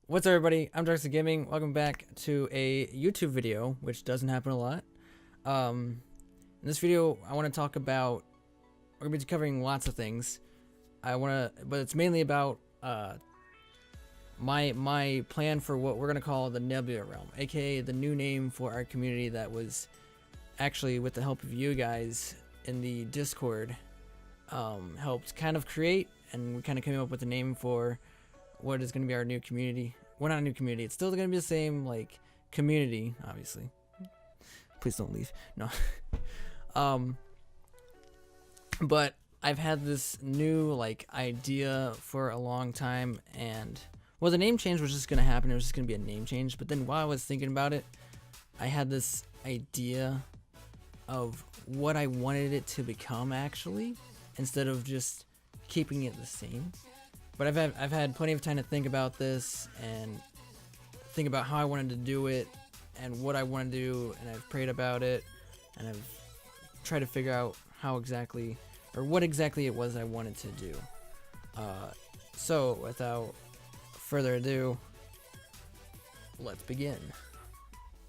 What's up, everybody? I'm Darcy Gaming. Welcome back to a YouTube video, which doesn't happen a lot. In this video, I want to talk about. We're gonna be covering lots of things. But it's mainly about my plan for what we're gonna call the Nebula realm, aka the new name for our community that was actually, with the help of you guys in the Discord, helped kind of create, and we kind of came up with a name for what is going to be our new community. Well, not a new community. It's still going to be the same, like, community, obviously. Please don't leave. No. But I've had this new, like, idea for a long time, and, well, the name change was just going to happen. It was just going to be a name change. But then while I was thinking about it, I had this idea of what I wanted it to become, actually, instead of just keeping it the same. But I've had plenty of time to think about this and think about how I wanted to do it and what I want to do, and I've prayed about it, and I've tried to figure out how exactly, or what exactly it was I wanted to do. So without further ado, let's begin.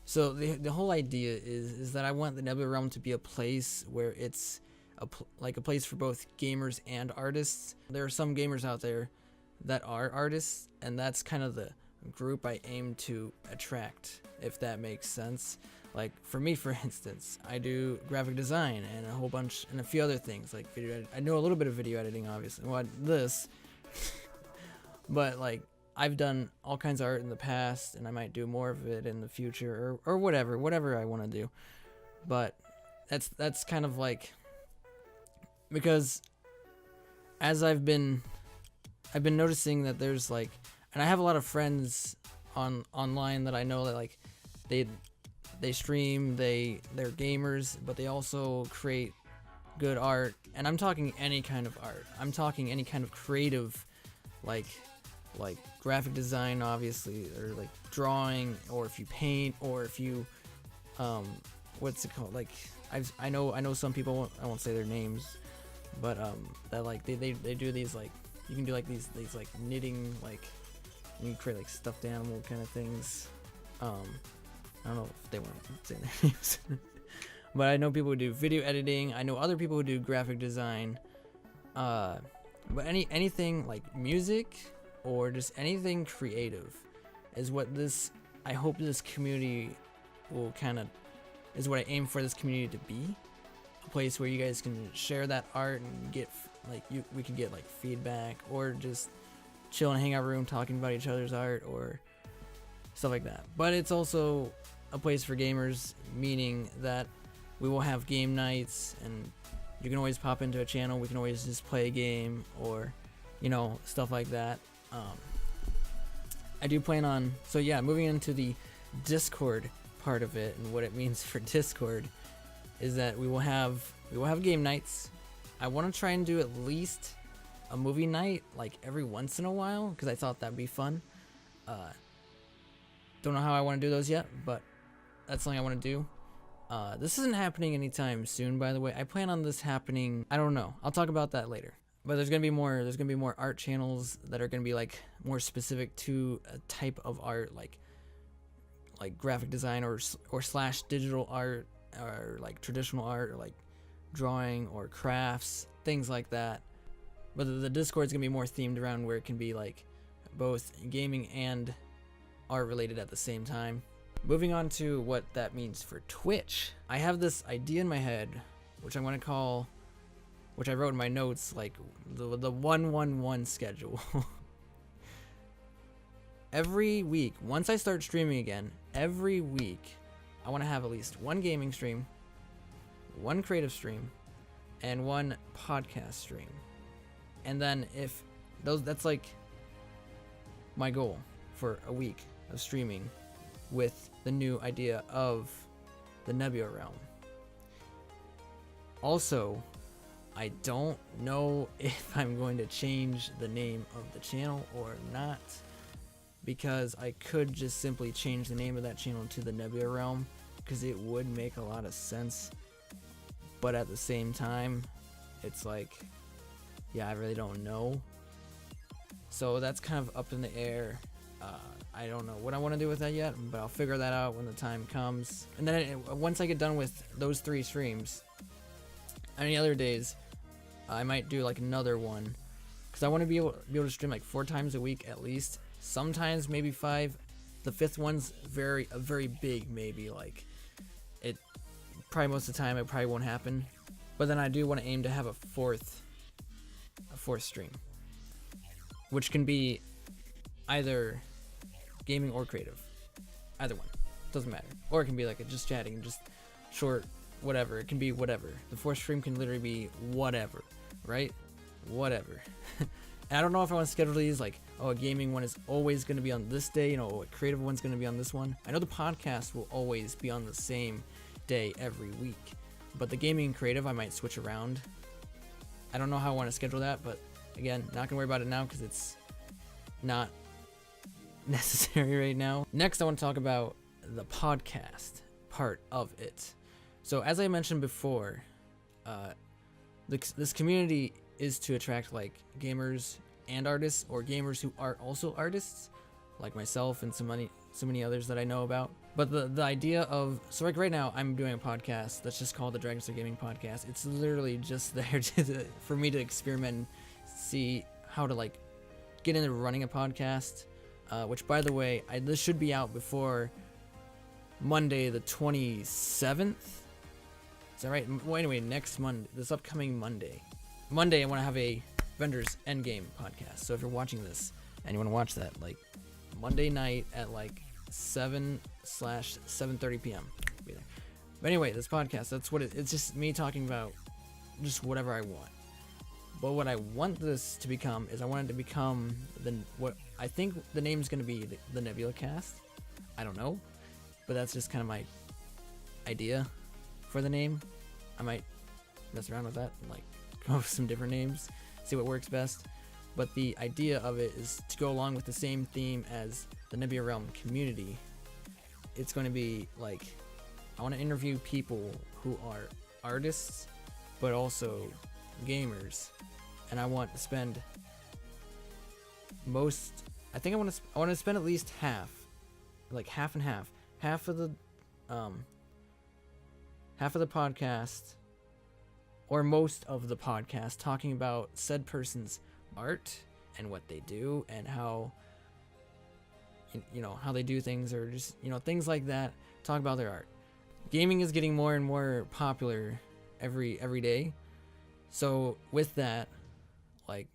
So the whole idea is that I want the Nebula realm to be a place where it's like a place for both gamers and artists. There are some gamers out there that are artists, and that's kind of the group I aim to attract, if that makes sense. Like for me, for instance, I do graphic design and a whole bunch and a few other things like video I know a little bit of video editing, obviously. Well, this but like I've done all kinds of art in the past, and I might do more of it in the future, or whatever I want to do. But that's kind of like, because as I've been noticing that there's like, and I have a lot of friends online that I know that like they stream, they're gamers, but they also create good art. And I'm talking any kind of art. I'm talking any kind of creative, like graphic design, obviously, or like drawing, or if you paint, or if you what's it called? Like I know some people, I won't say their names, but that like they do these, like, you can do like these like knitting, like you can create like stuffed animal kind of things. I don't know if they want to say their names. But I know people who do video editing. I know other people who do graphic design. But anything like music or just anything creative is what I hope this community will is what I aim for this community to be. A place where you guys can share that art and get like we can get like feedback, or just chill in a hangout room talking about each other's art or stuff like that. But it's also a place for gamers, meaning that we will have game nights, and you can always pop into a channel. We can always just play a game, or stuff like that. I do plan on, so yeah, moving into the Discord part of it, and what it means for Discord is that we will have game nights. I want to try and do at least a movie night like every once in a while, because I thought that'd be fun. Don't know how I want to do those yet, but that's something I want to do. This isn't happening anytime soon, by the way. I plan on this happening, I don't know, I'll talk about that later. But there's gonna be more art channels that are gonna be like more specific to a type of art, like graphic design or slash digital art, or like traditional art, or like drawing or crafts, things like that. But the Discord's gonna be more themed around where it can be like both gaming and art related at the same time. Moving on to what that means for Twitch, I have this idea in my head, which I'm gonna call, which I wrote in my notes, like the 1-1-1 schedule. Every week, once I start streaming again, every week I want to have at least one gaming stream, one creative stream, and one podcast stream. And then if that's like my goal for a week of streaming with the new idea of the Nebula realm. Also, I don't know if I'm going to change the name of the channel or not, because I could just simply change the name of that channel to the Nebula realm, because it would make a lot of sense. But at the same time, it's like, yeah, I really don't know. So that's kind of up in the air. I don't know what I want to do with that yet, but I'll figure that out when the time comes. And then once I get done with those 3 streams, any other days, I might do like another one, because I want to be able to stream like 4 times a week at least. Sometimes maybe 5. The 5th one's a very big maybe. Like it probably most of the time it probably won't happen, but then I do want to aim to have a fourth stream, which can be either gaming or creative, either one, doesn't matter. Or it can be like just chatting, just short, whatever. It can be whatever. The 4th stream can literally be whatever, right? Whatever. I don't know if I want to schedule these like, oh, a gaming one is always going to be on this day, you know, a creative one's going to be on this one. I know the podcast will always be on the same day every week, but the gaming and creative I might switch around. I don't know how I want to schedule that, but again, not gonna worry about it now because it's not necessary right now. Next, I want to talk about the podcast part of it. So as I mentioned before, this community is to attract like gamers and artists, or gamers who are also artists, like myself and so many others that I know about. But the idea of, so like right now I'm doing a podcast that's just called the Dragonstar Gaming Podcast. It's literally just there for me to experiment and see how to like get into running a podcast, which by the way, this should be out before Monday the 27th. Is that right? Well, anyway, next Monday, this upcoming Monday, I want to have a Vendors Endgame podcast. So if you're watching this and you want to watch that, like Monday night at like 7/7:30 p.m. Be there. But anyway, this podcast, that's what it's just me talking about just whatever I want. But what I want this to become is I want it to become what I think the name's going to be, the Nebula Cast. I don't know, but that's just kind of my idea for the name. I might mess around with that and like come up with some different names, see what works best. But the idea of it is to go along with the same theme as the Nebula Realm community. It's going to be like, I want to interview people who are artists, but also gamers. And I want to spend I want to spend at least half, like half and half. Half of the podcast, or most of the podcast, talking about said person's art and what they do and how, you know, how they do things, or just, you know, things like that. Talk about their art. Gaming is getting more and more popular every day. So with that, like,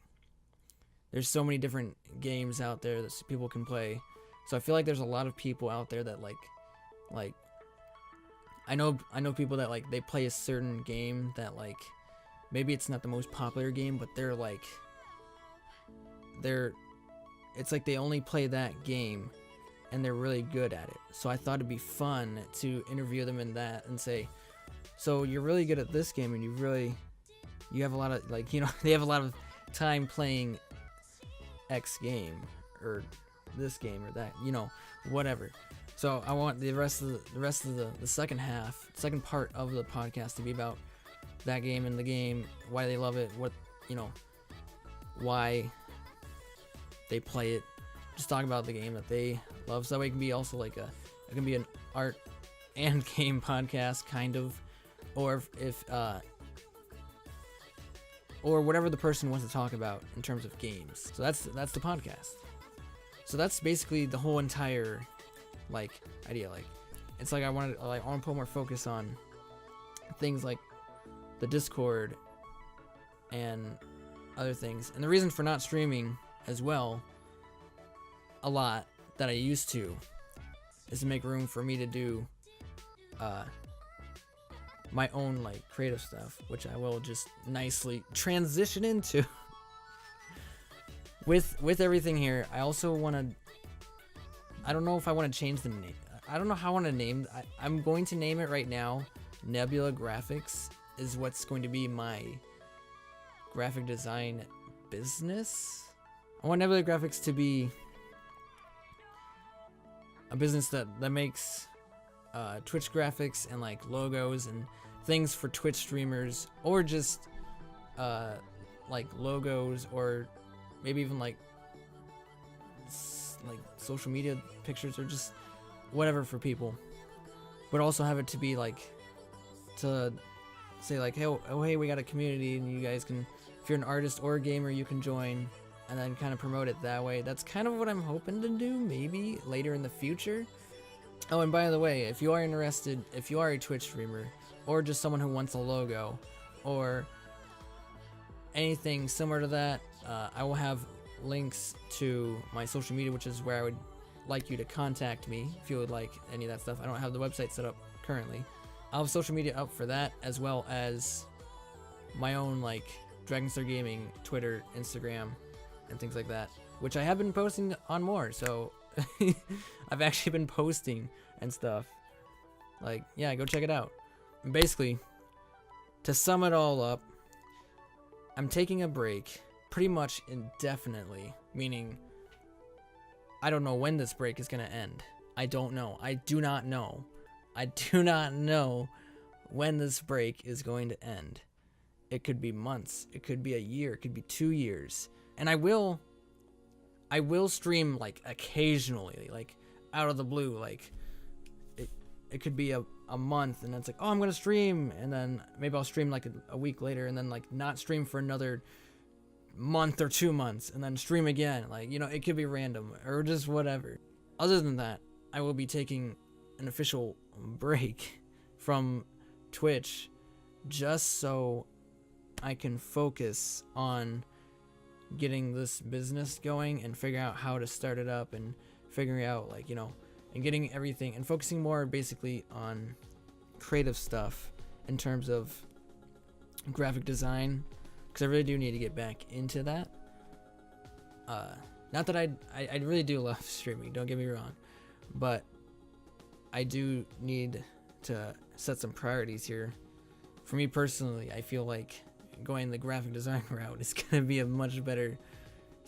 there's so many different games out there that people can play. So I feel like there's a lot of people out there that like I know people that like they play a certain game that like maybe it's not the most popular game, but it's like they only play that game and they're really good at it. So I thought it'd be fun to interview them in that and say, so you're really good at this game and you have a lot of, like, you know, they have a lot of time playing X game or this game or that, you know, whatever. So I want the rest of the second part of the podcast to be about that game and the game, why they love it, what, you know, why they play it. Just talk about the game that they love. So that way it can be also like it can be an art and game podcast kind of, or if or whatever the person wants to talk about in terms of games. So that's the podcast. So that's basically the whole entire like idea. Like, it's like I want to put more focus on things like the Discord and other things. And the reason for not streaming as well a lot that I used to is to make room for me to do my own like creative stuff, which I will just nicely transition into. With everything here, I also want to, I don't know if I want to change the name. I don't know how I want to name. I'm going to name it right now. Nebula Graphics is what's going to be my graphic design business. I want Nebula Graphics to be a business that makes Twitch graphics and like logos and things for Twitch streamers, or just like logos, or maybe even like like social media pictures or just whatever for people, but also have it to be like to say like, hey, oh hey, we got a community and you guys can, if you're an artist or a gamer, you can join, and then kind of promote it that way. That's kind of what I'm hoping to do maybe later in the future. Oh, and by the way, if you are interested, if you are a Twitch streamer or just someone who wants a logo or anything similar to that, I will have links to my social media, which is where I would like you to contact me if you would like any of that stuff. I don't have the website set up currently. I'll have social media up for that, as well as my own like Dragonstar Gaming Twitter, Instagram, and things like that, which I have been posting on more. So I've actually been posting and stuff. Like, yeah, go check it out. Basically, to sum it all up, I'm taking a break pretty much indefinitely, meaning I don't know when this break is going to end. I don't know. I do not know. I do not know when this break is going to end. It could be months. It could be a year. It could be 2 years. And I will stream like occasionally, like out of the blue. Like it could be a month, and it's like, oh, I'm gonna stream, and then maybe I'll stream like a week later, and then like not stream for another month or 2 months, and then stream again. Like, you know, it could be random or just whatever. Other than that, I will be taking an official break from Twitch just so I can focus on getting this business going and figuring out how to start it up and figuring out, like, you know, and getting everything and focusing more basically on creative stuff in terms of graphic design, because I really do need to get back into that. Not that I really do love streaming, don't get me wrong, but I do need to set some priorities here. For me personally, I feel like going the graphic design route is going to be a much better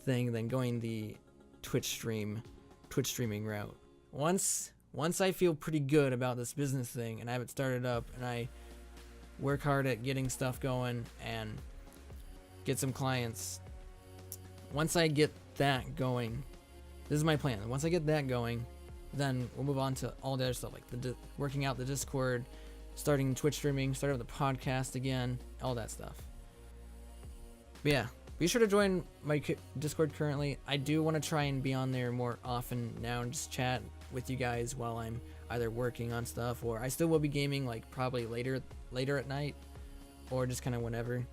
thing than going the Twitch streaming route. Once I feel pretty good about this business thing and I have it started up and I work hard at getting stuff going and get some clients, once I get that going, this is my plan. Once I get that going, then we'll move on to all the other stuff, like working out the Discord, starting Twitch streaming, starting the podcast again, all that stuff. But yeah, be sure to join my Discord currently. I do want to try and be on there more often now and just chat with you guys while I'm either working on stuff, or I still will be gaming, like probably later at night, or just kind of whenever.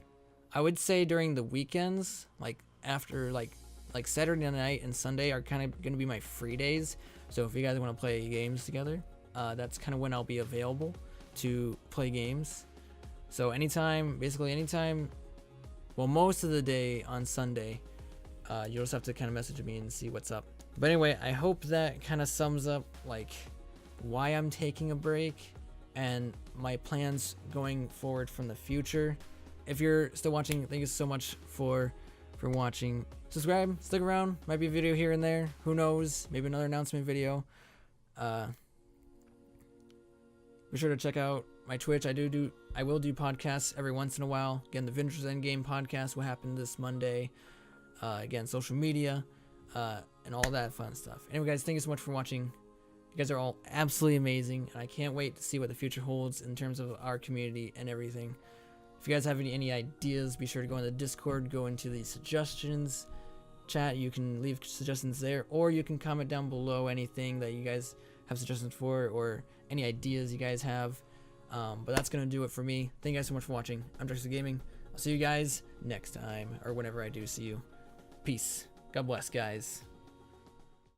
I would say during the weekends, like after like Saturday night and Sunday are kind of going to be my free days. So if you guys want to play games together, that's kind of when I'll be available to play games. So basically anytime, well, most of the day on Sunday, you'll just have to kind of message me and see what's up. But anyway, I hope that kind of sums up like why I'm taking a break and my plans going forward from the future. If you're still watching, thank you so much for watching. Subscribe, stick around, might be a video here and there, who knows, maybe another announcement video. Be sure to check out my Twitch. I will do podcasts every once in a while. Again, the Vintage Endgame podcast will happen this Monday. Again, social media, and all that fun stuff. Anyway, guys, thank you so much for watching. You guys are all absolutely amazing, and I can't wait to see what the future holds in terms of our community and everything. If you guys have any ideas, be sure to go in the Discord, go into the suggestions chat. You can leave suggestions there, or you can comment down below anything that you guys have suggestions for, or any ideas you guys have. But that's going to do it for me. Thank you guys so much for watching. I'm Dragonstar Gaming. I'll see you guys next time, or whenever I do see you. Peace. God bless, guys.